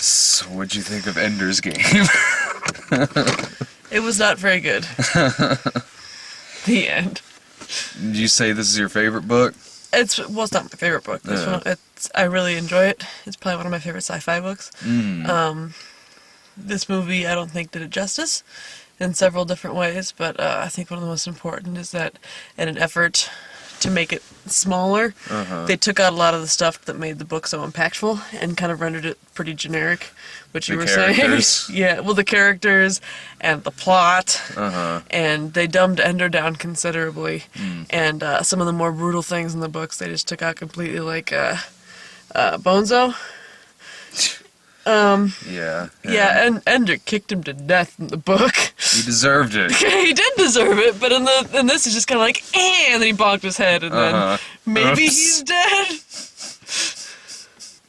So, what'd you think of Ender's Game? It was not very good. The end. Did you say this is your favorite book? It's not my favorite book. I really enjoy it. It's probably one of my favorite sci-fi books. This movie, I don't think, did it justice in several different ways, but I think one of the most important is that in an effort to make it smaller, they took out a lot of the stuff that made the book so impactful and kind of rendered it pretty generic, which you were saying. Yeah, well, the characters and the plot, and they dumbed Ender down considerably, and some of the more brutal things in the books they just took out completely, like Bonzo. Yeah, and Ender kicked him to death in the book. He deserved it. He did deserve it, but in this he's just kind of like, and then he bonked his head, and then maybe he's dead.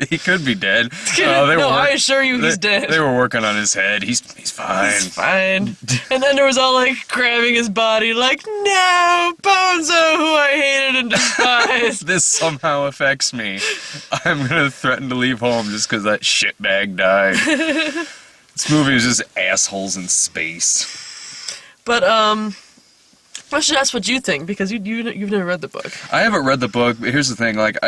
He could be dead. I assure you he's dead. They were working on his head. He's fine. He's fine. And then there was all like grabbing his body, like, no, Bonzo, who I hated and despised. This somehow affects me. I'm gonna threaten to leave home just because that shitbag died. This movie is just assholes in space. But I should ask what you think, because you've never read the book. I haven't read the book, but here's the thing: like,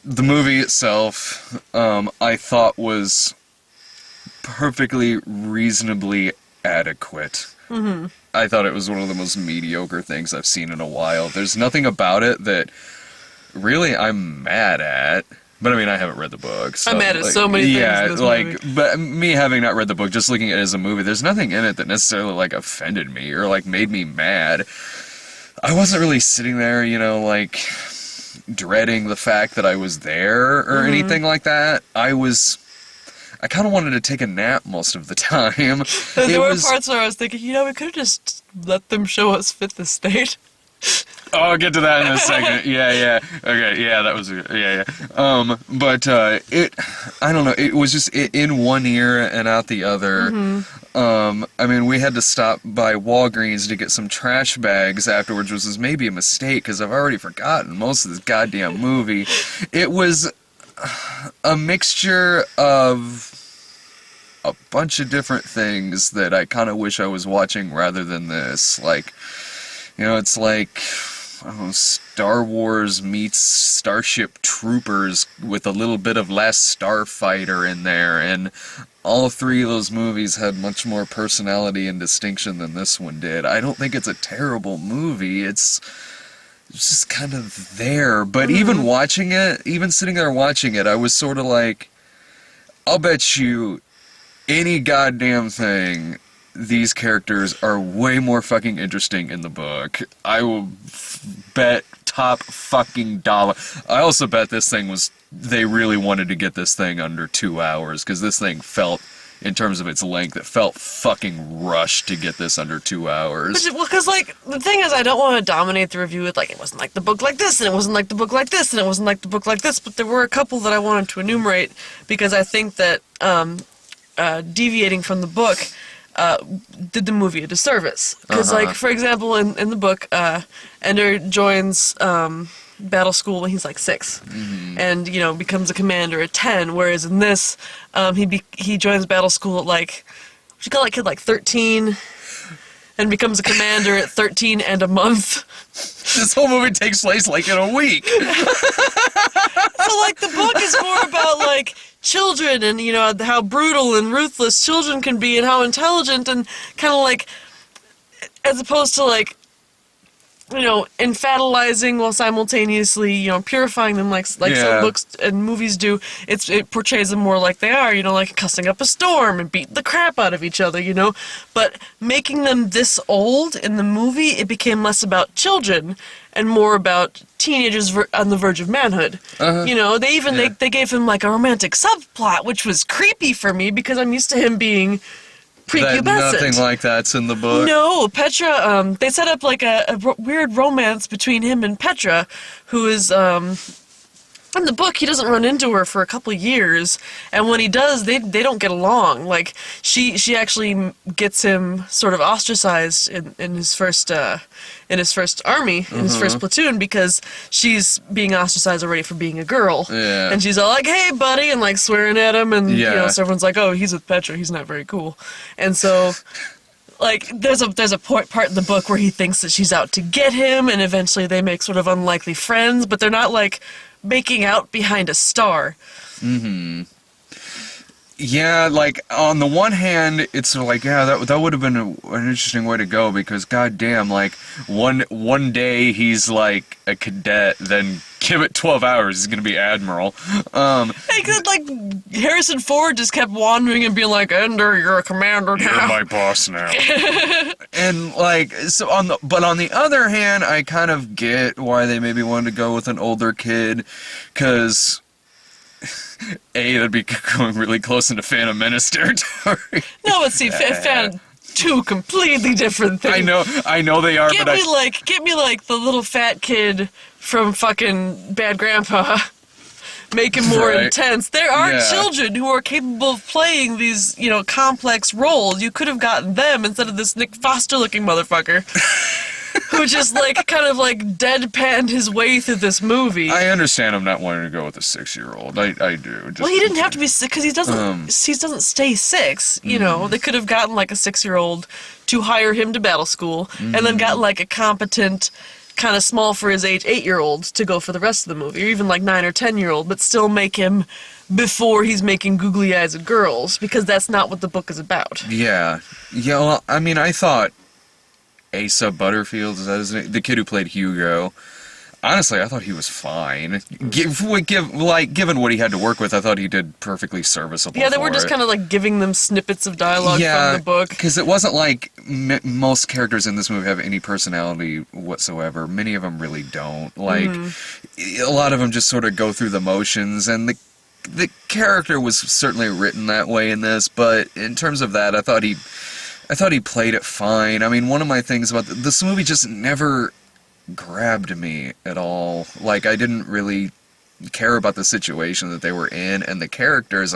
the movie itself, I thought was perfectly reasonably adequate. I thought it was one of the most mediocre things I've seen in a while. There's nothing about it that really I'm mad at. But I mean, I haven't read the book. So, I'm mad at so many things in this movie. But me having not read the book, just looking at it as a movie, there's nothing in it that necessarily like offended me or like made me mad. I wasn't really sitting there, like dreading the fact that I was there or anything like that. I kind of wanted to take a nap most of the time. There were parts where I was thinking, we could have just let them show us Fifth Estate. Oh, I'll get to that in a second. Yeah. Okay, yeah, that was, yeah. But I don't know, it was just in one ear and out the other. I mean, we had to stop by Walgreens to get some trash bags afterwards, which was maybe a mistake, because I've already forgotten most of this goddamn movie. It was a mixture of a bunch of different things that I kind of wish I was watching rather than this. Like, it's like, I don't know, Star Wars meets Starship Troopers with a little bit of Last Starfighter in there, and all three of those movies had much more personality and distinction than this one did. I don't think it's a terrible movie, it's just kind of there, but even watching it, even sitting there watching it, I was sort of like, I'll bet you any goddamn thing these characters are way more fucking interesting in the book. I will bet top fucking dollar. I also bet this thing they really wanted to get this thing under 2 hours, because this thing felt, in terms of its length, it felt fucking rushed to get this under 2 hours. Well, because, like, the thing is, I don't want to dominate the review with, like, it wasn't like the book like this, and it wasn't like the book like this, and it wasn't like the book like this, but there were a couple that I wanted to enumerate, because I think that deviating from the book did the movie a disservice. Because, like, for example, in the book, Ender joins battle school when he's like 6, and becomes a commander at 10. Whereas in this, he joins battle school at like, what you call that kid, like 13, and becomes a commander at 13 and a month. This whole movie takes place like in a week. So like the book is more about like children and how brutal and ruthless children can be and how intelligent and kind of like, as opposed to like, infantilizing while simultaneously, purifying them like some books and movies do. It portrays them more like they are, like cussing up a storm and beating the crap out of each other, But making them this old in the movie, it became less about children and more about teenagers on the verge of manhood. They gave him like a romantic subplot, which was creepy for me because I'm used to him being prepubescent. Nothing like that's in the book. No, Petra, they set up like a weird romance between him and Petra, who is In the book, he doesn't run into her for a couple of years, and when he does, they don't get along. Like she actually gets him sort of ostracized in his first army, in his first platoon, because she's being ostracized already for being a girl. Yeah. And she's all like, "Hey, buddy," and like swearing at him, and so everyone's like, "Oh, he's with Petra. He's not very cool," and so. Like, there's a part in the book where he thinks that she's out to get him, and eventually they make sort of unlikely friends, but they're not, like, making out behind a star. Mm-hmm. Yeah, like, on the one hand, it's like, yeah, that would have been an interesting way to go, because, goddamn, like, one day he's, like, a cadet, then give it 12 hours, he's gonna be admiral. Hey, cause, like, Harrison Ford just kept wandering and being like, "Ender, you're a commander now." You're my boss now. And, like, so on the other hand, I kind of get why they maybe wanted to go with an older kid, because... that'd be going really close into Phantom Menace territory. No, but see, found two completely different things. I know they are, Get me like the little fat kid from fucking Bad Grandpa. Make him more intense. There are children who are capable of playing these, complex roles. You could have gotten them instead of this Nick Foster-looking motherfucker. Who just, like, kind of, like, deadpanned his way through this movie. I understand him not wanting to go with a 6-year-old. I do. Well, he didn't have to be 6, because he doesn't stay 6, you know. They could have gotten, like, a 6-year-old to hire him to battle school, and then got, like, a competent, kind of small for his age 8-year-old to go for the rest of the movie, or even, like, 9 or 10-year-old, but still make him before he's making googly eyes at girls, because that's not what the book is about. Yeah. Yeah, well, I mean, I thought... Asa Butterfield, is that his name? The kid who played Hugo. Honestly, I thought he was fine. Given what he had to work with, I thought he did perfectly serviceable. Yeah, they were just kind of like giving them snippets of dialogue from the book. Because it wasn't like most characters in this movie have any personality whatsoever. Many of them really don't. Like, a lot of them just sort of go through the motions, and the character was certainly written that way in this, but in terms of that, I thought he played it fine. I mean, one of my things about this movie just never grabbed me at all. Like, I didn't really care about the situation that they were in, and the characters,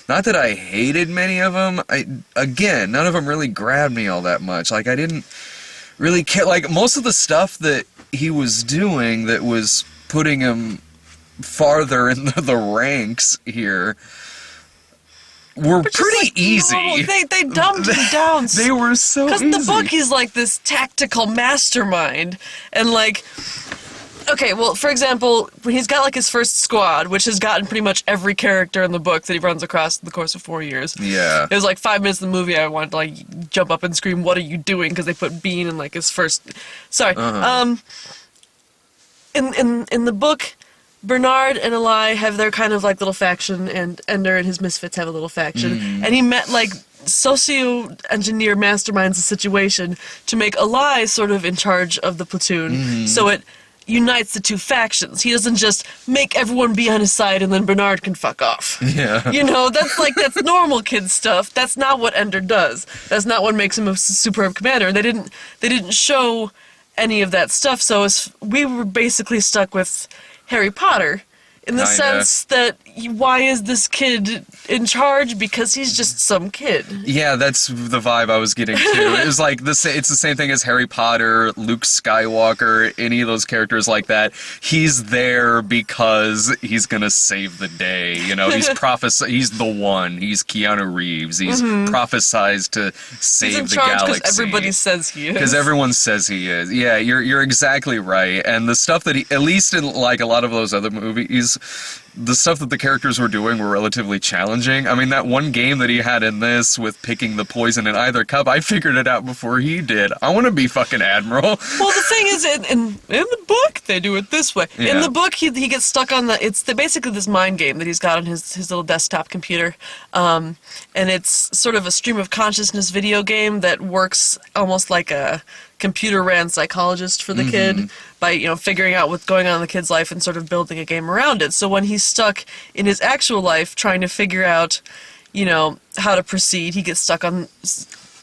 not that I hated many of them, again, none of them really grabbed me all that much. Like, I didn't really care. Like, most of the stuff that he was doing that was putting him farther in the ranks here were pretty easy. No, they dumbed him down. They were so easy. Because the book, he's like this tactical mastermind. And like, okay, well, for example, when he's got like his first squad, which has gotten pretty much every character in the book that he runs across in the course of 4 years. Yeah. It was like 5 minutes of the movie I wanted to like jump up and scream, "What are you doing?" Because they put Bean in like his first... Sorry. In the book... Bernard and Eli have their kind of like little faction, and Ender and his misfits have a little faction. And he met like socio-engineer masterminds the situation to make Eli sort of in charge of the platoon, so it unites the two factions. He doesn't just make everyone be on his side and then Bernard can fuck off. Yeah. You know, that's normal kid stuff. That's not what Ender does. That's not what makes him a superb commander. They didn't show any of that stuff, so we were basically stuck with Harry Potter, in the sense that why is this kid in charge? Because he's just some kid. Yeah, that's the vibe I was getting too. It was like it's the same thing as Harry Potter, Luke Skywalker, any of those characters like that. He's there because he's gonna save the day. You know, he's the one. He's Keanu Reeves. He's prophesized to save he's in the charge galaxy. Because everybody says he is. Because everyone says he is. Yeah, you're exactly right. And the stuff that at least in like a lot of those other movies, the stuff that the characters were doing were relatively challenging. I mean, that one game that he had in this with picking the poison in either cup, I figured it out before he did. I want to be fucking Admiral. Well, the thing is, in the book, they do it this way. Yeah. In the book, he gets stuck on basically this mind game that he's got on his little desktop computer. And it's sort of a stream of consciousness video game that works almost like a computer-ran psychologist for the kid by, figuring out what's going on in the kid's life and sort of building a game around it. So when he's stuck in his actual life trying to figure out, how to proceed, he gets stuck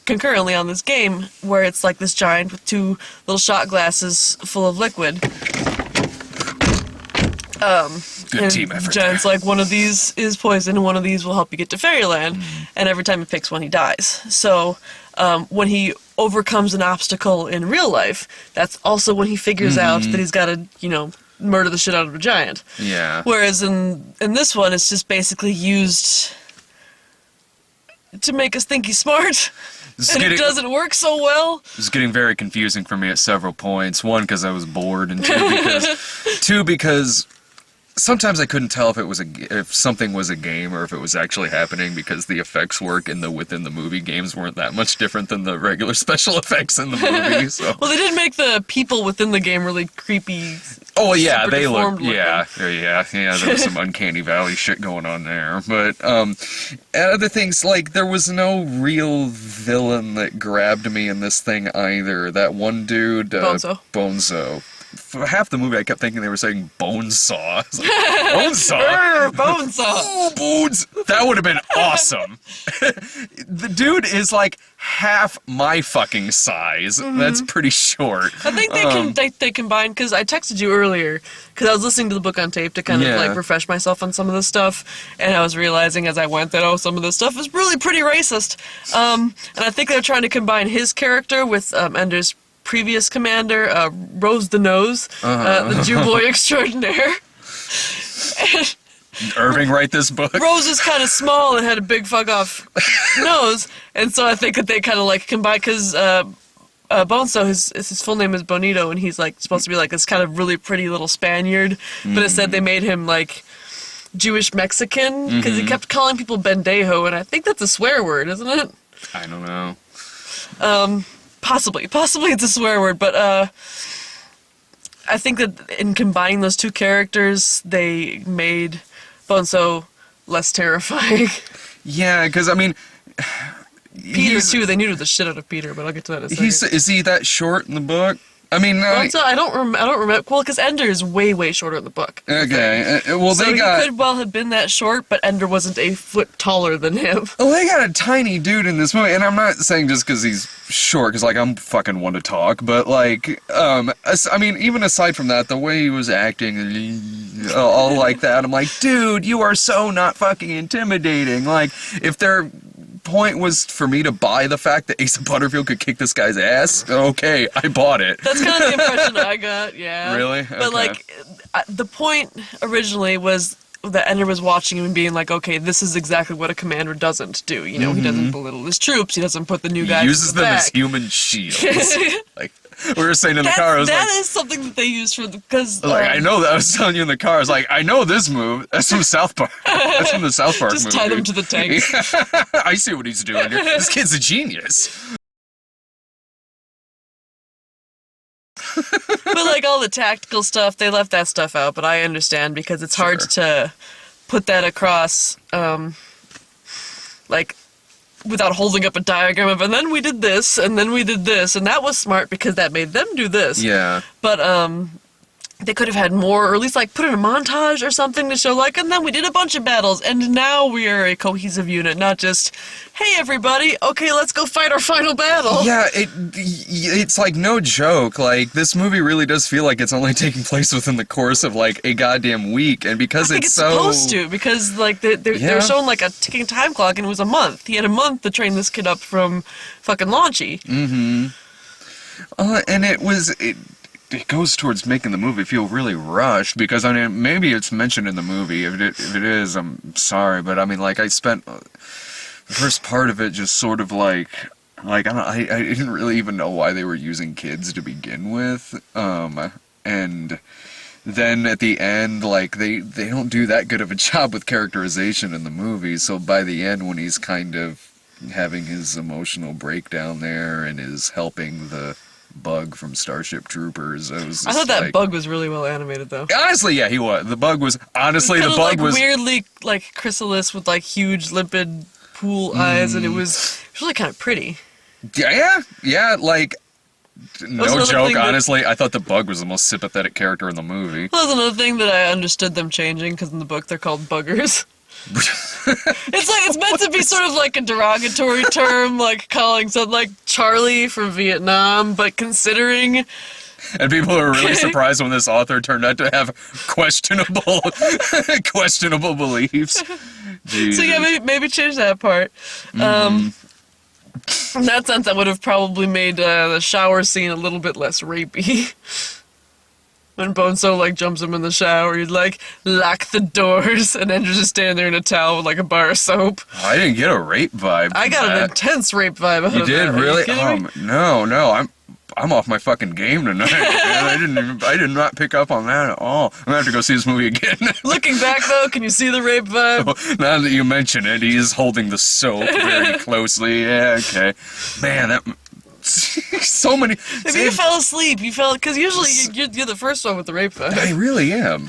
concurrently on this game where it's like this giant with 2 little shot glasses full of liquid. Good and team effort. Giant's like, one of these is poison, and one of these will help you get to Fairyland. And every time he picks one, he dies. So when he overcomes an obstacle in real life, that's also when he figures out that he's got to, murder the shit out of a giant. Yeah. Whereas in this one, it's just basically used to make us think he's smart. And it doesn't work so well. It's getting very confusing for me at several points. One, because I was bored, and two, because sometimes I couldn't tell if something was a game or if it was actually happening, because the effects work within the movie games weren't that much different than the regular special effects in the movie. So. Well, they did make the people within the game really creepy. Oh yeah, they look. look. Yeah. There was some uncanny valley shit going on there, but other things, like, there was no real villain that grabbed me in this thing either. That one dude, Bonzo. For half the movie, I kept thinking they were saying Bonesaw. I was like, Bonesaw? Bonesaw! Oh, Bones! That would have been awesome. The dude is like half my fucking size. That's pretty short. I think they combined, because I texted you earlier, because I was listening to the book on tape to kind of like refresh myself on some of this stuff, and I was realizing as I went that, some of this stuff is really pretty racist. And I think they're trying to combine his character with Ender's previous commander, Rose the Nose, the Jew boy extraordinaire. And Irving write this book? Rose is kind of small and had a big fuck off nose, and so I think that they kind of like combine, because Bonzo, his full name is Bonito, and he's like supposed to be like this kind of really pretty little Spaniard, but instead they made him like Jewish Mexican, because he kept calling people Bendejo, and I think that's a swear word, isn't it? I don't know. Possibly it's a swear word, but I think that in combining those two characters, they made Bonzo less terrifying. Yeah, because I mean, Peter too. They neutered the shit out of Peter, but I'll get to that in a second. Is he that short in the book? I mean, Bonzo, I don't remember. Well, because Ender is way shorter in the book. Okay, well, so he could well have been that short, but Ender wasn't a foot taller than him. Well, they got a tiny dude in this movie, and I'm not saying just because he's short, because, like, I'm fucking one to talk, but, like, I mean, even aside from that, the way he was acting, all like that, I'm like, dude, you are so not fucking intimidating. Like, if their point was for me to buy the fact that Asa Butterfield could kick this guy's ass, okay, I bought it. That's kind of the impression I got, yeah. Really? But, okay. like, the point originally was that Ender was watching him and being like, okay, this is exactly what a commander doesn't do. He doesn't belittle his troops, he doesn't put the new guys He uses in the them back. as human shields. Like, we were saying in the car, I was that like, is something that they use for because I know that. I was telling you in the car, I was like, I know this move. That's from South Park. That's from the South Park just movie. tie them to the tanks. I see what he's doing here. This kid's a genius. But like all the tactical stuff, they left that stuff out, but I understand because it's hard to put that across like without holding up a diagram of, and then we did this, and then we did this, and that was smart because that made them do this. Yeah. But they could have had more, or at least like put in a montage or something to show like, and then we did a bunch of battles, and now we are a cohesive unit, not just, hey everybody, okay, let's go fight our final battle. Yeah, it's like no joke. Like, this movie really does feel like it's only taking place within the course of like a goddamn week, and because I think it's supposed to, because like they're showing like a ticking time clock, and it was a month. He had a month to train this kid up from fucking Launchy. Mm-hmm. And it goes towards making the movie feel really rushed, because I mean, maybe it's mentioned in the movie. If it is, I'm sorry, but I mean, like, I spent the first part of it just sort of like I didn't really even know why they were using kids to begin with, and then at the end, like, they don't do that good of a job with characterization in the movie. So by the end, when he's kind of having his emotional breakdown there and is helping the Bug from Starship Troopers, I thought that Bug was really well animated, though. Honestly, yeah, he was. The Bug was honestly the Bug like was weirdly like chrysalis with like huge limpid pool eyes, and it was really kind of pretty. Yeah, like, no joke. That, honestly, I thought the Bug was the most sympathetic character in the movie. That was another thing that I understood them changing, because in the book they're called buggers. It's meant to be sort of like a derogatory term, like calling something like Charlie from Vietnam, but considering And people are really surprised when this author turned out to have questionable beliefs. Jesus. So yeah, maybe change that part. In that sense, that would have probably made the shower scene a little bit less rapey. When Bonzo like jumps him in the shower, he'd like lock the doors, and Ender's just standing there in a towel with like a bar of soap. I didn't get a rape vibe. I got an intense rape vibe out You of did that. Are really? you kidding me? No, I'm off my fucking game tonight. Man. I did not pick up on that at all. I'm gonna have to go see this movie again. Looking back though, can you see the rape vibe? Now that you mention it, he is holding the soap very closely. Yeah, okay. Man, that so many. Maybe you fell asleep. You fell because usually you're the first one with the rape vibe. I really am.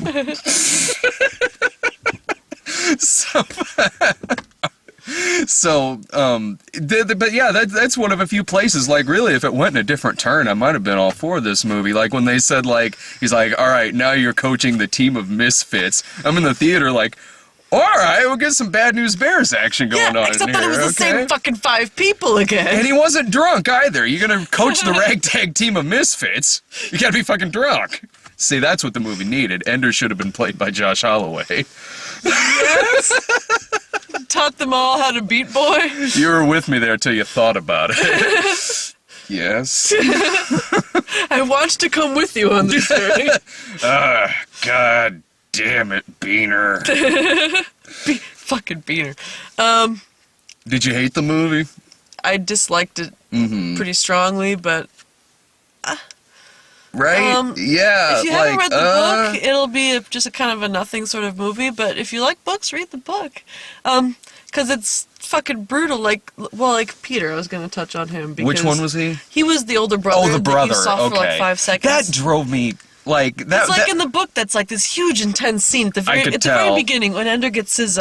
But yeah, that's one of a few places. Like, really, if it went in a different turn, I might have been all for this movie. Like when they said, like, he's like, "All right, now you're coaching the team of misfits." I'm in the theater, like, all right, we'll get some Bad News Bears action going on except in that here. it was the same fucking 5 people again. And he wasn't drunk either. You're gonna coach the ragtag team of misfits. You gotta be fucking drunk. See, that's what the movie needed. Ender should have been played by Josh Holloway. Yes. Taught them all how to beat boy. You were with me there till you thought about it. Yes. I want to come with you on this journey. God damn it, Beaner. Fucking Beaner. Did you hate the movie? I disliked it pretty strongly, but Right? Yeah. if you haven't read the book, it'll be just a kind of a nothing sort of movie. But if you like books, read the book, because it's fucking brutal. Like Peter, I was gonna touch on him. Because which one was he? He was the older brother. Oh, the brother. That you saw Okay. for like 5 seconds. That drove me like that. It's like that, in the book that's like this huge intense scene at the very could at the very tell. beginning when Ender gets his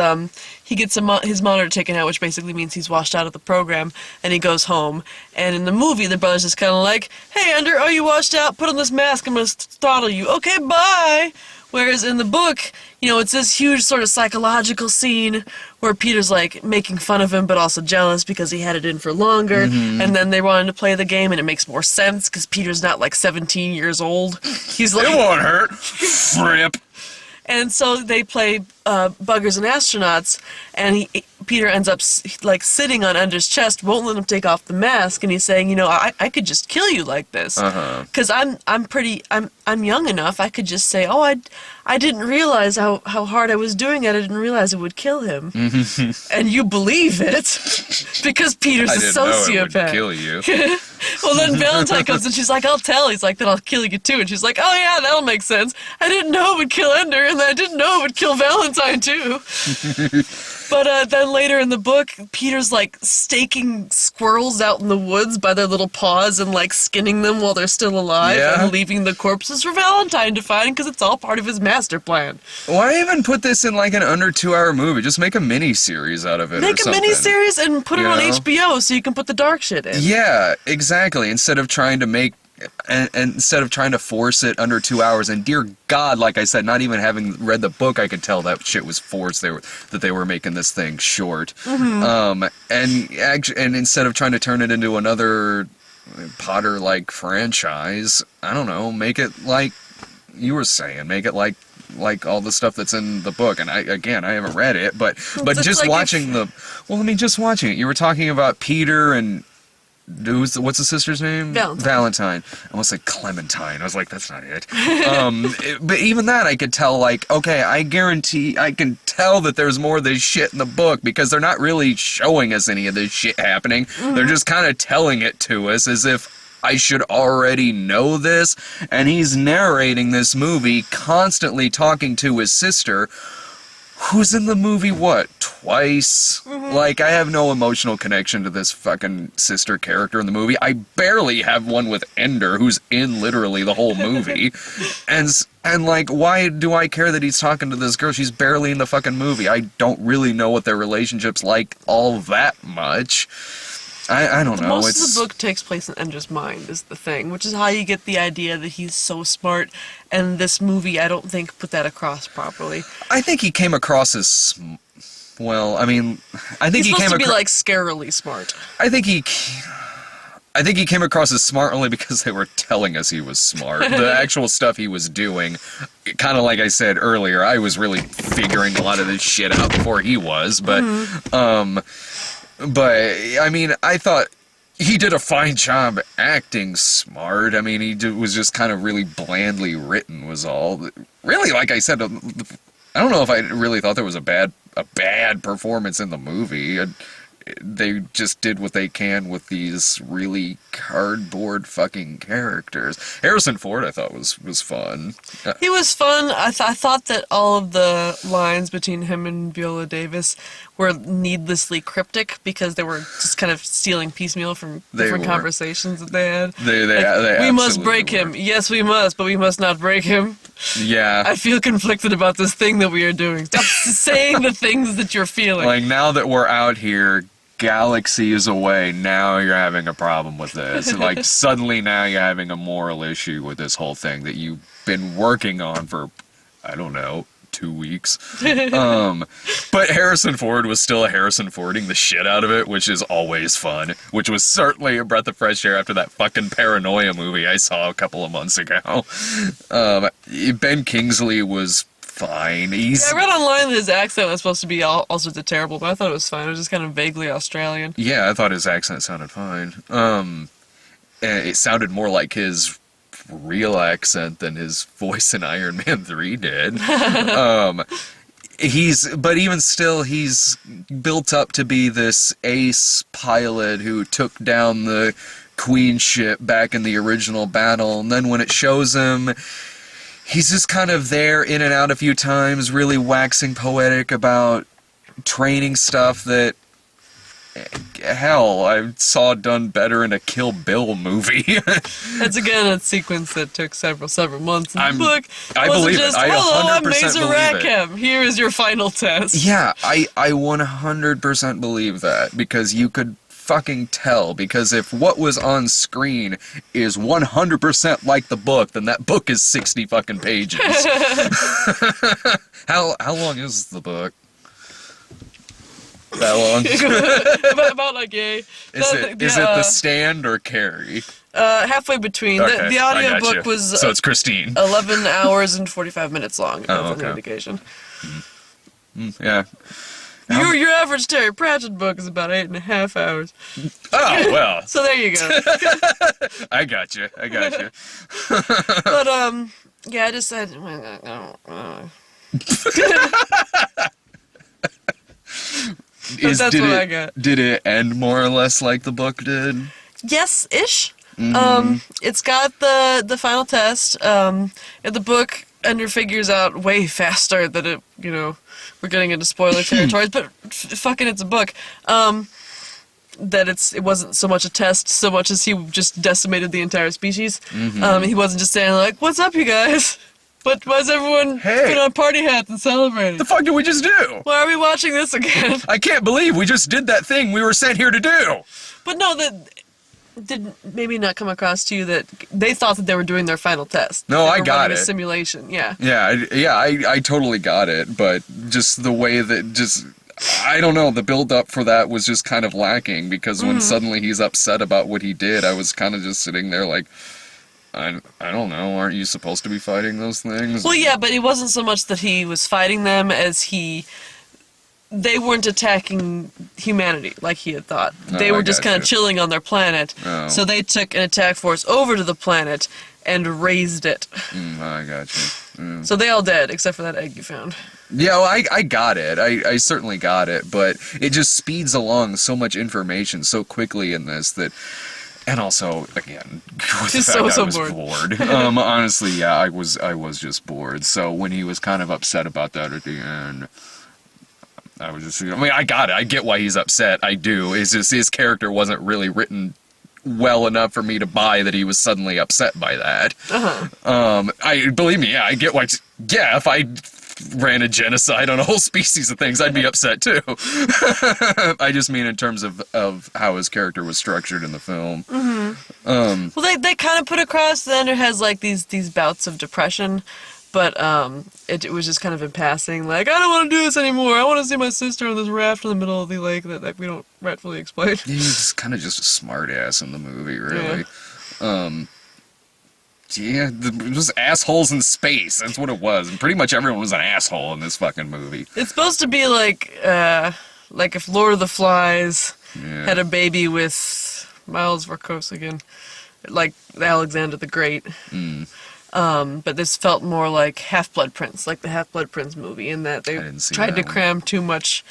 his monitor taken out, which basically means he's washed out of the program, and he goes home. And in the movie, the brother's just kind of like, "Hey, Ender, are you washed out? Put on this mask. I'm gonna throttle you. Okay, bye." Whereas in the book, it's this huge sort of psychological scene where Peter's like making fun of him, but also jealous because he had it in for longer. And then they wanted to play the game, and it makes more sense because Peter's not like 17 years old. He's like, it won't hurt. Fripp. and so they play Buggers and Astronauts, and Peter ends up like sitting on Ender's chest, won't let him take off the mask, and he's saying, I could just kill you like this, because I'm young enough. I could just say, I didn't realize how hard I was doing it. I didn't realize it would kill him, and you believe it because Peter's I a didn't know it sociopath. would kill you. Well, then Valentine comes and she's like, I'll tell. He's like, then I'll kill you too. And she's like, oh yeah, that'll make sense. I didn't know it would kill Ender, and I didn't know it would kill Valentine too. But then later in the book, Peter's like staking squirrels out in the woods by their little paws and like skinning them while they're still alive and leaving the corpses for Valentine to find because it's all part of his master plan. Why even put this in like an under 2-hour movie? Just make a mini series out of it. Make or a something. mini series and put it on You know? HBO so you can put the dark shit in. Yeah, exactly. Instead of trying to make, and instead of trying to force it under 2 hours, and dear God, like I said, not even having read the book, I could tell that shit was forced. That they were making this thing short. And instead of trying to turn it into another Potter-like franchise, I don't know, make it like you were saying, make it like all the stuff that's in the book. And I haven't read it, but just like watching just watching it, you were talking about Peter and what's the sister's name? Valentine. I almost said Clementine. I was like, that's not it. But even that, I could tell, like, okay, I guarantee I can tell that there's more of this shit in the book because they're not really showing us any of this shit happening. They're just kind of telling it to us as if I should already know this. And he's narrating this movie, constantly talking to his sister, who's in the movie, twice? Like, I have no emotional connection to this fucking sister character in the movie. I barely have one with Ender, who's in literally the whole movie. And like, why do I care that he's talking to this girl? She's barely in the fucking movie. I don't really know what their relationship's like all that much. I don't know. Most of the book takes place in Ender's mind, is the thing, which is how you get the idea that he's so smart, and this movie, I don't think, put that across properly. I think he came across as, well, I mean, I think he's he came supposed to be, across, like, scarily smart. I think he, I think he came across as smart only because they were telling us he was smart. The actual stuff he was doing, kind of like I said earlier, I was really figuring a lot of this shit out before he was. But, I mean, I thought he did a fine job acting smart. I mean, was just kind of really blandly written was all. Really, like I said, I don't know if I really thought there was a bad performance in the movie. They just did what they can with these really cardboard fucking characters. Harrison Ford, I thought, was fun. He was fun. I thought that all of the lines between him and Viola Davis were needlessly cryptic because they were just kind of stealing piecemeal from different conversations that they had. They we must break him. Yes, we must, but we must not break him. Yeah. I feel conflicted about this thing that we are doing. Stop saying the things that you're feeling. Like, now that we're out here, galaxies away, now you're having a problem with this. Like, suddenly now you're having a moral issue with this whole thing that you've been working on for, I don't know, 2 weeks. But Harrison Ford was still Harrison Fording the shit out of it, which is always fun, which was certainly a breath of fresh air after that fucking Paranoia movie I saw a couple of months ago. Ben Kingsley was fine. I read online that his accent was supposed to be all sorts of terrible, but I thought it was fine. It was just kind of vaguely Australian. Yeah, I thought his accent sounded fine. It sounded more like his real accent than his voice in Iron Man 3 did. But even still, he's built up to be this ace pilot who took down the Queen ship back in the original battle, and then when it shows him, he's just kind of there, in and out a few times, really waxing poetic about training stuff that, hell, I saw done better in a Kill Bill movie. That's again a sequence that took several months in the book. I believe just, it. I 100% Hello, I'm believe Mazer it. Rackham. Here is your final test. Yeah, I 100% believe that, because you could fucking tell, because if what was on screen is 100% like the book, then that book is 60 fucking pages. How long is the book? That long? about like a... Is it The Stand or Carrie? Halfway between. Okay, the I audiobook gotcha. was So it's Christine. 11 hours and 45 minutes long. If that's okay. an indication. Yeah. Your average Terry Pratchett book is about 8.5 hours. Oh, well. So there you go. I got you. But, yeah, I just said... That's what I got. Did it end more or less like the book did? Yes-ish. It's got the final test. In the book, Ender figures out way faster that it, we're getting into spoiler territories, but fucking it's a book. That it wasn't so much a test, so much as he just decimated the entire species. He wasn't just saying like, "What's up, you guys? Why's everyone putting on party hats and celebrating? The fuck did we just do? Why are we watching this again?" I can't believe we just did that thing we were sent here to do. But no, that did maybe not come across to you that they thought that they were doing their final test. No, I got it. A simulation, yeah. I totally got it, but just the way that I don't know, the build-up for that was just kind of lacking, because when suddenly he's upset about what he did, I was kind of just sitting there like, I don't know, aren't you supposed to be fighting those things? Well, yeah, but it wasn't so much that he was fighting them as they weren't attacking humanity like he had thought. They were just kind of chilling on their planet. Oh. So they took an attack force over to the planet and raised it. I got you. So they all dead, except for that egg you found. Yeah, well, I got it. I certainly got it, but it just speeds along so much information so quickly in this that... And also, again, with the fact I was bored. Honestly, yeah, I was just bored. So when he was kind of upset about that at the end, I was just... I mean, I got it. I get why he's upset. I do. It's just his character wasn't really written well enough for me to buy that he was suddenly upset by that. Believe me, yeah, I get why... Yeah, if I ran a genocide on a whole species of things, I'd be upset too. I just mean in terms of how his character was structured in the film. Well, they kind of put across that Ender has like these bouts of depression, but it was just kind of in passing, like, I don't want to do this anymore. I want to see my sister on this raft in the middle of the lake that we don't rightfully explain. Yeah, he's kind of just a smart ass in the movie, really. Yeah, it was assholes in space. That's what it was. And pretty much everyone was an asshole in this fucking movie. It's supposed to be like if Lord of the Flies had a baby with Miles Vorkosigan, like Alexander the Great. But this felt more like Half-Blood Prince, like the Half-Blood Prince movie, in that they tried to cram too much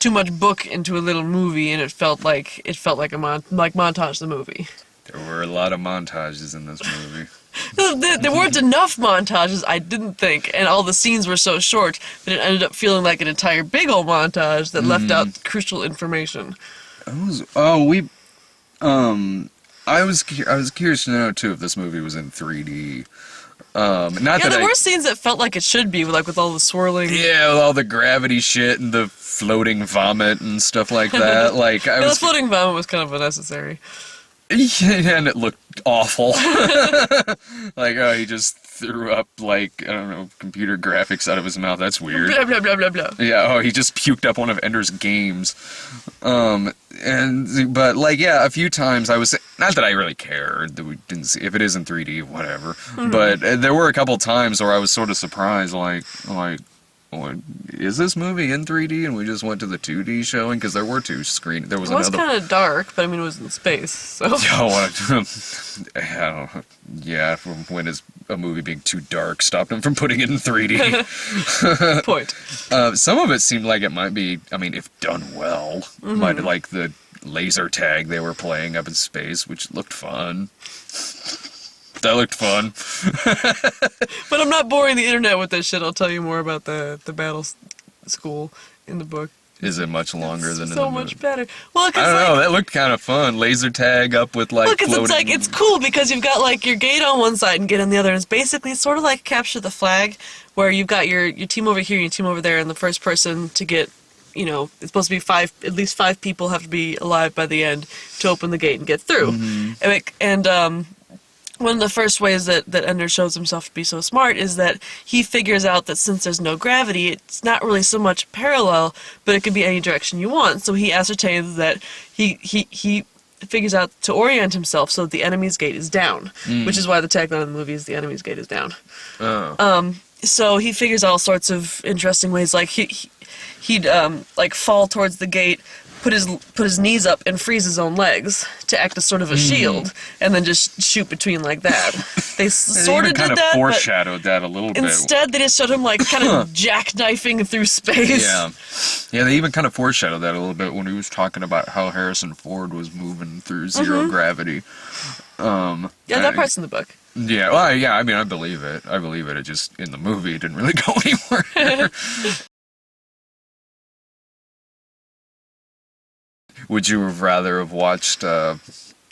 book into a little movie, and it felt like Montage the movie. There were a lot of montages in this movie. There weren't enough montages, I didn't think, and all the scenes were so short that it ended up feeling like an entire big old montage that left out crucial information. I was curious to know too if this movie was in 3D. There were scenes that felt like it should be, like with all the swirling. Yeah, with all the gravity shit and the floating vomit and stuff like that. The floating vomit was kind of unnecessary. Yeah, and it looked awful. He just threw up, I don't know, computer graphics out of his mouth. That's weird. Blah, blah, blah, blah, blah. Yeah, he just puked up one of Ender's games. A few times I was, not that I really cared that we didn't see, if it is in 3D, whatever. But there were a couple times where I was sort of surprised, is this movie in 3D and we just went to the 2D showing? Because there were two screens. There was another. It was kind of dark, but I mean it was in space, so. When is a movie being too dark stopped him from putting it in 3D? Point. Some of it seemed like it might be, if done well, might like the laser tag they were playing up in space, which looked fun. That looked fun. But I'm not boring the internet with this shit. I'll tell you more about the battle school in the book. Is it much longer than in the so movie? much better. Well, I don't know. That looked kind of fun. Laser tag up with floating. It's cool because you've got your gate on one side and gate on the other. And it's basically sort of like Capture the Flag, where you've got your team over here and your team over there, and the first person to get, it's supposed to be at least five people have to be alive by the end to open the gate and get through. One of the first ways that Ender shows himself to be so smart is that he figures out that since there's no gravity, it's not really so much parallel, but it can be any direction you want. So he ascertains that he figures out to orient himself so that the enemy's gate is down, which is why the tagline of the movie is "The enemy's gate is down." Oh. So he figures all sorts of interesting ways, like he'd fall towards the gate, put his knees up and freeze his own legs to act as sort of a shield, and then just shoot between like that. They sort of did that, foreshadowed that a little bit. Instead, they just showed him kind of jackknifing through space. Yeah, they even kind of foreshadowed that a little bit when he was talking about how Harrison Ford was moving through zero gravity. That part's in the book. Yeah, well, I believe it. It just in the movie it didn't really go anywhere. Would you have rather have watched The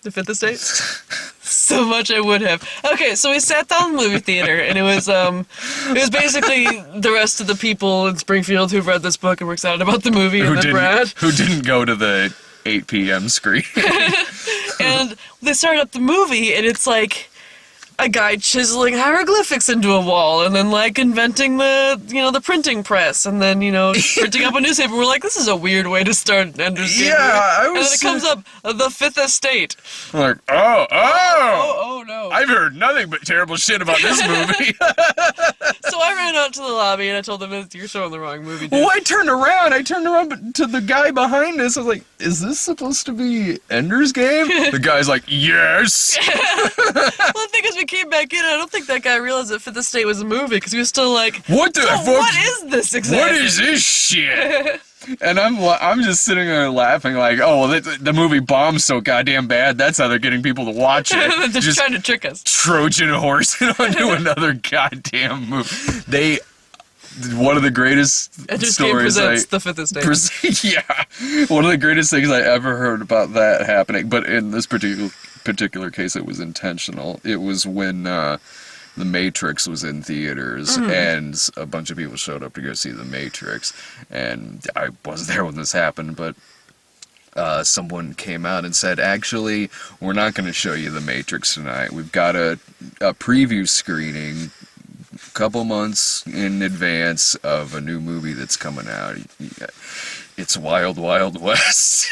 Fifth Estate? So much I would have. Okay, so we sat down in the movie theater, and it was basically the rest of the people in Springfield who've read this book and were excited about the movie, and then Brad. Who didn't go to the 8 p.m. screen. And they started up the movie, and it's like a guy chiseling hieroglyphics into a wall, and then inventing the printing press, and then printing up a newspaper. We're like, this is a weird way to start Ender's Game. Yeah, and then it comes up, The Fifth Estate. I'm like, oh no! I've heard nothing but terrible shit about this movie. So I ran out to the lobby and I told them, you're showing the wrong movie, dude. Well, I turned around to the guy behind us. I was like, is this supposed to be Ender's Game? The guy's like, yes. Well, the thing is, we came back in, and I don't think that guy realized that Fifth Estate was a movie, because he was still like, what the fuck? What is this exactly? What is this shit? And I'm just sitting there laughing like, oh, well, the movie bombs so goddamn bad. That's how they're getting people to watch it. They're just trying to trick us. Trojan horse onto another goddamn movie. One of the greatest Ender's stories. Game presents The Fifth Estate. Yeah, one of the greatest things I ever heard about that happening. But in this particular case, it was intentional. It was when The Matrix was in theaters, and a bunch of people showed up to go see The Matrix. And I wasn't there when this happened, but someone came out and said, actually, we're not going to show you The Matrix tonight. We've got a preview screening couple months in advance of a new movie that's coming out. It's Wild Wild West.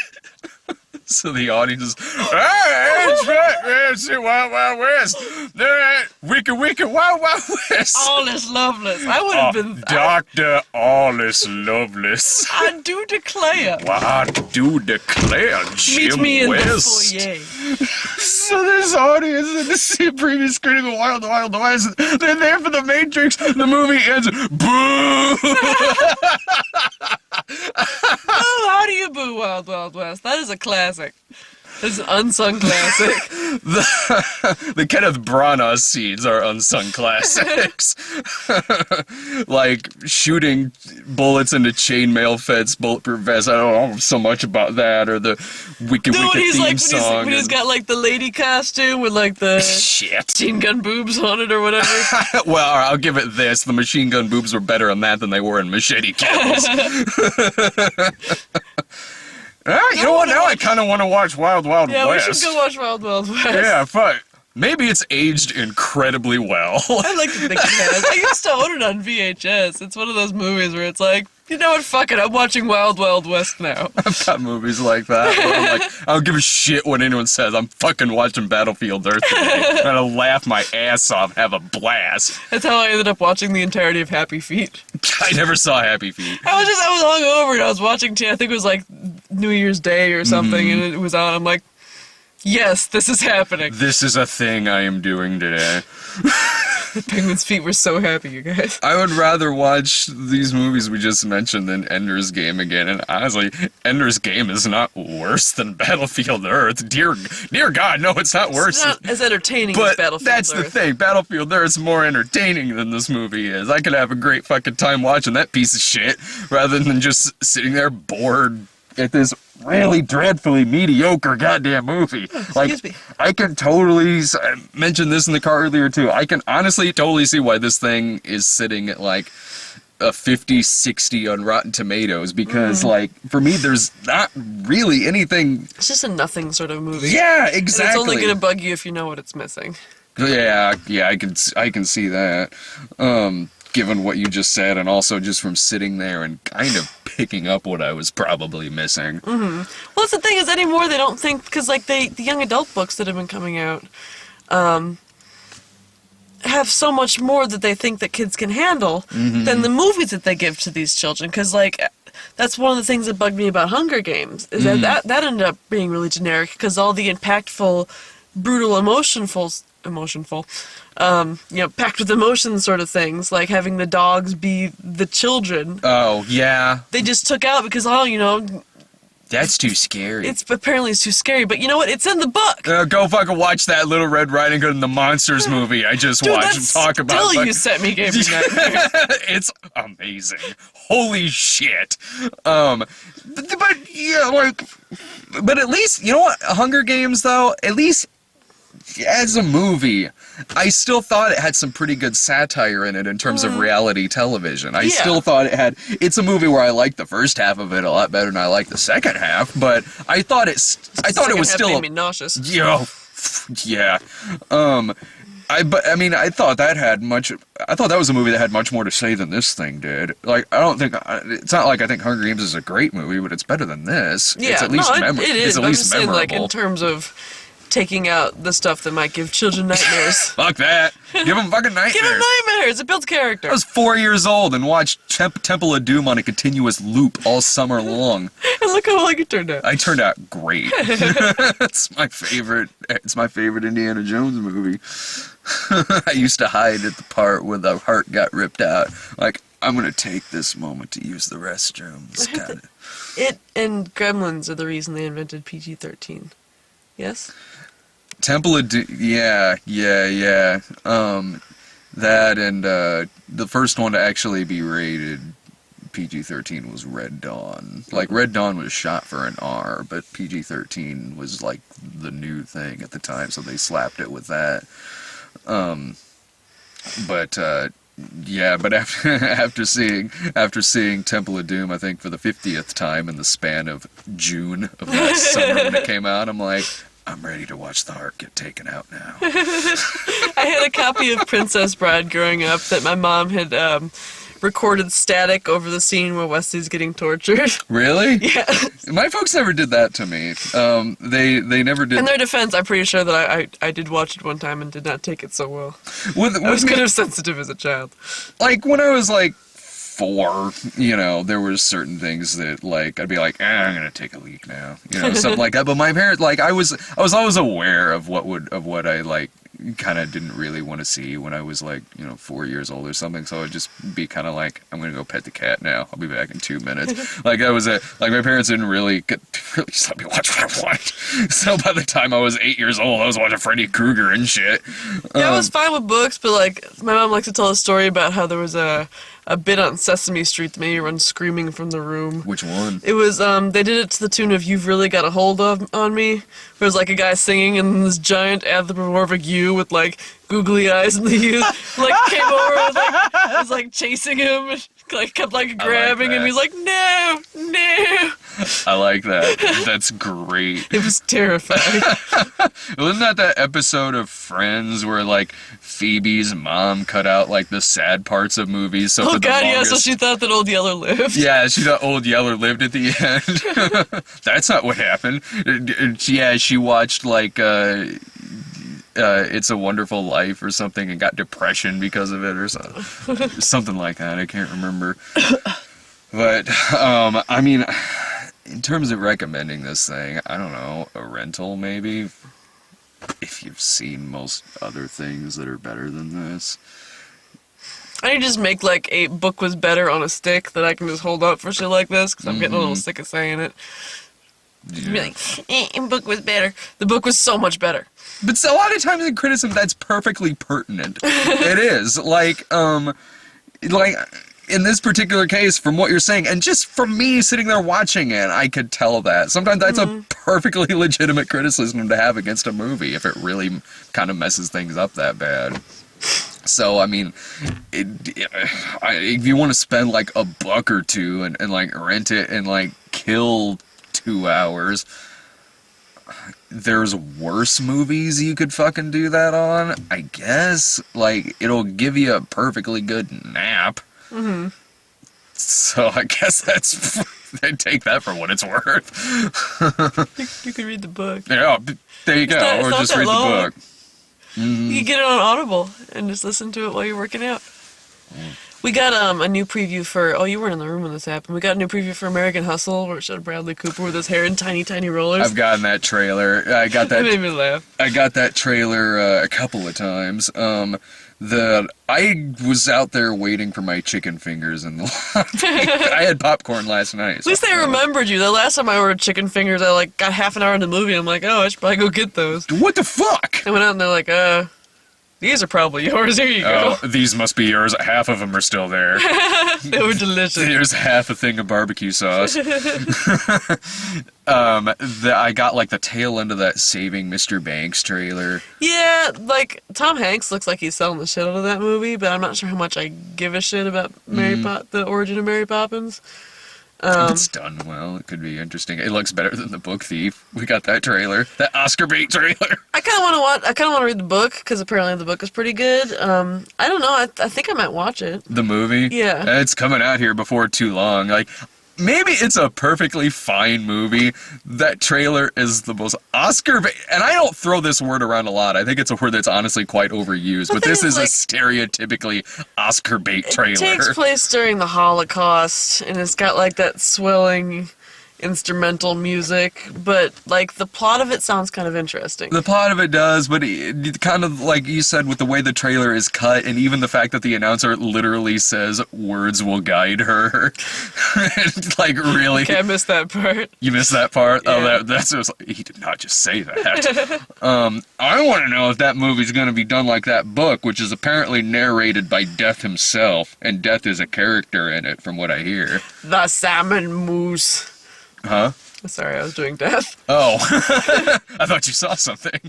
So the audience is, hey, it's right, man, it's Wild Wild West. They're Wicked Wicked Wild Wild West. All is loveless. I would have been. Dr. All is Loveless. I do declare. Well, I do declare, Jim Meet me in West. the foyer. So this audience in the previous screening of Wild Wild West, they're there for the Matrix. The movie ends. Boo! Oh, how do you boo Wild Wild West? That is a classic. It's an unsung classic. The Kenneth Branagh scenes are unsung classics. Like shooting bullets into chainmail feds, bulletproof vests. I don't know so much about that, or the Wicked No, Wicked he's theme like song. when he's got like the lady costume with like the Shit. machine gun boobs on it or whatever. Well, I'll give it this: the machine gun boobs were better in that than they were in Machete Kills. You know what? Now I kind of want to watch Wild Wild Yeah, West. we should go watch Wild Wild West. Yeah, fuck. Maybe it's aged incredibly well. I like to think it has. I used to own it on VHS. It's one of those movies where it's like, you know what, fuck it, I'm watching Wild Wild West now. I've got movies like that where I'm like, I don't give a shit what anyone says. I'm fucking watching Battlefield Earth today. I'm gonna laugh my ass off, have a blast. That's how I ended up watching the entirety of Happy Feet. I never saw Happy Feet. I was hungover and I was watching, I think it was like New Year's Day or something, and it was on. I'm like, yes, this is happening. This is a thing I am doing today. The Penguin's feet were so happy, you guys. I would rather watch these movies we just mentioned than Ender's Game again, and honestly, Ender's Game is not worse than Battlefield Earth. Dear God, no, it's not worse. It's not as entertaining as But Battlefield that's Earth. the thing. Battlefield Earth's more entertaining than this movie is. I could have a great fucking time watching that piece of shit rather than just sitting there bored at this really dreadfully mediocre goddamn movie. Excuse me. I can totally I mentioned this in the car earlier too. I can honestly totally see why this thing is sitting at like a 50, 60 on Rotten Tomatoes because like for me there's not really anything. It's just a nothing sort of movie. Yeah, And exactly. it's only gonna bug you if you know what it's missing. Yeah, I can see that. Given what you just said, and also just from sitting there and kind of picking up what I was probably missing. Well, that's the thing is anymore they don't think, because like the young adult books that have been coming out have so much more that they think that kids can handle than the movies that they give to these children. Because like that's one of the things that bugged me about Hunger Games is that ended up being really generic because all the impactful, brutal, packed with emotion sort of things, like having the dogs be the children. Oh, yeah. They just took out because, That's too scary. it's too scary. But you know what? It's in the book. Go fucking watch that Little Red Riding Hood and the Monsters movie I just Dude, watched that and talk about. still you sent me gave me nightmares. It's amazing. Holy shit. But yeah, like, but at least, you know what? Hunger Games, though, at least as a movie, I still thought it had some pretty good satire in it in terms of reality television. I still thought it's a movie where I liked the first half of it a lot better than I liked the second half, but I thought it was still made me nauseous. yeah. I thought that was a movie that had much more to say than this thing did. Like, it's not like I think Hunger Games is a great movie, but it's better than this. Yeah, It's at least it is. It's at I'm least just saying, memorable. like, in terms of taking out the stuff that might give children nightmares. Fuck that. Give them fucking nightmares. Give them nightmares. It builds character. I was 4 years old and watched Temple of Doom on a continuous loop all summer long. And look how like it turned out. I turned out great. It's my favorite Indiana Jones movie. I used to hide at the part where the heart got ripped out. Like, I'm gonna take this moment to use the restrooms. It and Gremlins are the reason they invented PG-13. Yes? Temple of Doom, yeah. That and the first one to actually be rated PG-13 was Red Dawn. Like, Red Dawn was shot for an R, but PG-13 was like the new thing at the time, so they slapped it with that. But after seeing Temple of Doom, I think for the 50th time in the span of June of last summer when it came out, I'm like, I'm ready to watch the heart get taken out now. I had a copy of Princess Bride growing up that my mom had recorded static over the scene where Wesley's getting tortured. Really? Yeah. My folks never did that to me. They never did. In their defense, I'm pretty sure that I did watch it one time and did not take it so well. With I was me, kind of sensitive as a child. like when I was like 4, there was certain things that like I'd be like, I'm gonna take a leak now, something like that. But my parents, like, I was always aware of what I like kind of didn't really want to see when I was like 4 years old or something. So I'd just be kind of like, I'm gonna go pet the cat now. I'll be back in 2 minutes. Like that was it. Like my parents didn't really just let me watch what I want. So by the time I was 8 years old, I was watching Freddy Krueger and shit. Yeah, I was fine with books, but like my mom likes to tell a story about how there was a bit on Sesame Street that made me run screaming from the room. Which one? It was they did it to the tune of "You've Really Got a Hold of on Me." Where it was like a guy singing, and this giant anthropomorphic you with like googly eyes, and the you like came over and like was like chasing him, and, like kept like grabbing him. He's like, no. I like that. That's great. It was terrifying. Wasn't that episode of Friends where like Phoebe's mom cut out like the sad parts of movies? So Oh for the God, yeah. longest, So she thought that Old Yeller lived. yeah, she thought Old Yeller lived at the end. That's not what happened. Yeah, she watched like It's a Wonderful Life or something and got depression because of it or something like that. I can't remember. But I mean, in terms of recommending this thing, I don't know, a rental maybe. If you've seen most other things that are better than this. I need to just make like a book was better on a stick that I can just hold up for shit like this because I'm getting a little sick of saying it. Yeah. Be like, book was better. The book was so much better. But a lot of times in criticism, that's perfectly pertinent. It is like in this particular case, from what you're saying, and just from me sitting there watching it, I could tell that sometimes that's a perfectly legitimate criticism to have against a movie if it really kind of messes things up that bad. So I mean, if you want to spend like a buck or two and like rent it and like kill 2 hours. There's worse movies you could fucking do that on, I guess. Like, it'll give you a perfectly good nap. Mm-hmm. So I guess they take that for what it's worth. You could read the book. Yeah, there you go. It's Or not just that read long. the book. You can get it on Audible and just listen to it while you're working out. We got a new preview for. Oh, you weren't in the room when this happened. We got a new preview for American Hustle where it showed Bradley Cooper with his hair in tiny, tiny rollers. I've gotten that trailer. I got That made that. me laugh. I got that trailer a couple of times. I was out there waiting for my chicken fingers in the lobby. I had popcorn last night. At least they remembered you. The last time I ordered chicken fingers, I like got half an hour in the movie. I'm like, oh, I should probably go get those. What the fuck? I went out and they're like, these are probably yours. Here you go. Oh, these must be yours. Half of them are still there. They were delicious. There's half a thing of barbecue sauce. I got like the tail end of that Saving Mr. Banks trailer. Yeah, like Tom Hanks looks like he's selling the shit out of that movie, but I'm not sure how much I give a shit about the origin of Mary Poppins. If it's done well, it could be interesting. It looks better than The Book Thief. We got that trailer, that Oscar bait trailer. I kind of want to read the book because apparently the book is pretty good. I don't know. I think I might watch it. The movie? Yeah. It's coming out here before too long. Like, maybe it's a perfectly fine movie. That trailer is the most Oscar bait. And I don't throw this word around a lot. I think it's a word that's honestly quite overused. But this is a stereotypically Oscar bait trailer. It takes place during the Holocaust, and it's got like that swelling instrumental music, but like the plot of it sounds kind of interesting. The plot of it does, but it kind of like you said with the way the trailer is cut, and even the fact that the announcer literally says words will guide her. Like really, Okay, I missed that part. you missed that part. Yeah. Oh, that's just, he did not just say that. I want to know if that movie's going to be done like that book, which is apparently narrated by Death himself, and Death is a character in it, from what I hear. The salmon moose. Huh? Sorry, I was doing Death. Oh, I thought you saw something.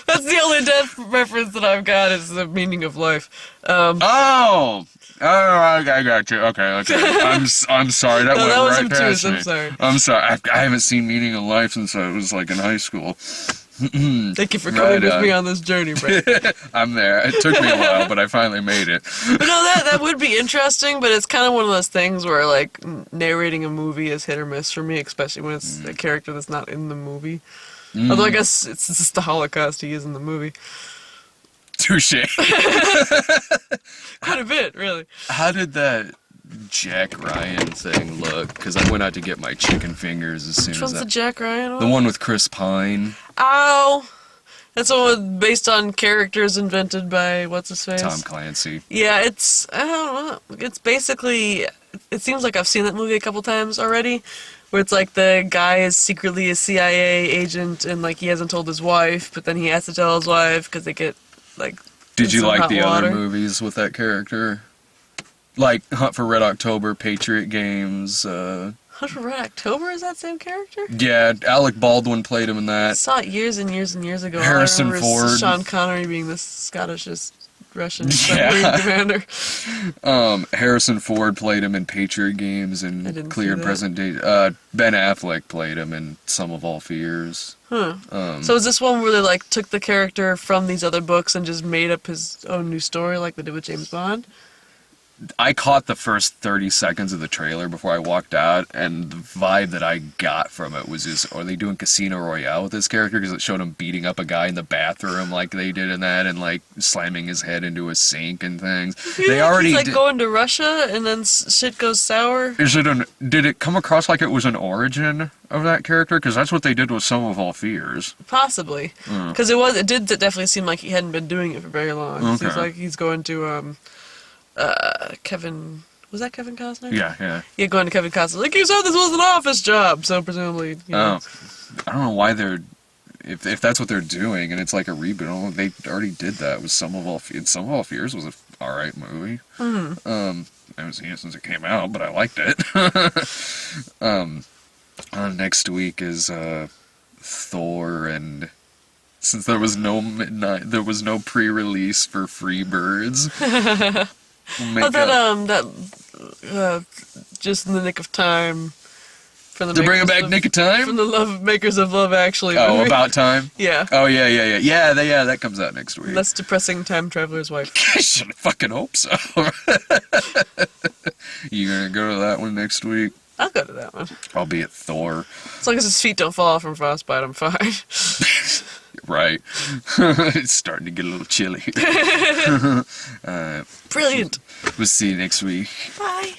That's the only Death reference that I've got is the meaning of life. Oh, Oh, I got you. Okay. I'm sorry. That No, went that was right past obtuse. me. I'm sorry. I'm sorry. I haven't seen Meaning of Life since I was like in high school. Thank you for coming Right with on. me on this journey, Brett. I'm there. It took me a while, but I finally made it. But no, that would be interesting, but it's kind of one of those things where, like, narrating a movie is hit or miss for me, especially when it's a character that's not in the movie. Although I guess it's just the Holocaust he is in the movie. Touche. Quite a bit, really. How did that Jack Ryan thing look? Because I went out to get my chicken fingers as soon Which as one's the that. Jack Ryan one? The one with Chris Pine, Ow! That's the one based on characters invented by what's-his-face? Tom Clancy. Yeah, it's, I don't know, it's basically, it seems like I've seen that movie a couple times already, where it's like the guy is secretly a CIA agent and like he hasn't told his wife, but then he has to tell his wife because they get like... Did you some like hot the water. other movies with that character? Like Hunt for Red October, Patriot Games. Hunt for Red October is that same character? Yeah, Alec Baldwin played him in I that. saw it years and years and years ago. Harrison All I remember is Ford. Sean Connery being the Scottishest Russian Yeah. submarine commander. Harrison Ford played him in Patriot Games I and didn't Clear see and that. Present Day. Ben Affleck played him in Sum of All Fears. Huh. So is this one where they like took the character from these other books and just made up his own new story like they did with James Bond? I caught the first 30 seconds of the trailer before I walked out, and the vibe that I got from it was just, are they doing Casino Royale with this character? Because it showed him beating up a guy in the bathroom like they did in that, and like slamming his head into a sink and things. They already He's like did. going to Russia and then shit goes sour. Did it come across like it was an origin of that character? Because that's what they did with Sum of All Fears. Possibly, because it did definitely seem like he hadn't been doing it for very long. Okay. He's like he's going to Kevin. Was that Kevin Costner? Yeah. Yeah, going to Kevin Costner. Like you said, this was an office job, so presumably. You know. Oh, I don't know why they're. If that's what they're doing, and it's like a reboot, oh, they already did that with Sum of All Fears. Sum of All Fears was a alright movie. I haven't seen it since it came out, but I liked it. Next week is Thor, and since there was no pre-release for Freebirds. We'll Just in the nick of time. From the to bring it makers back, Nick of Time. From the makers of Love Actually. Oh, movie. About Time. Yeah. Oh yeah. That comes out next week. Less depressing time traveler's wife. I should fucking hope so. You gonna go to that one next week? I'll go to that one. I'll be at Thor. As long as his feet don't fall off from frostbite, I'm fine. Right. It's starting to get a little chilly. Brilliant. We'll see you next week. Bye.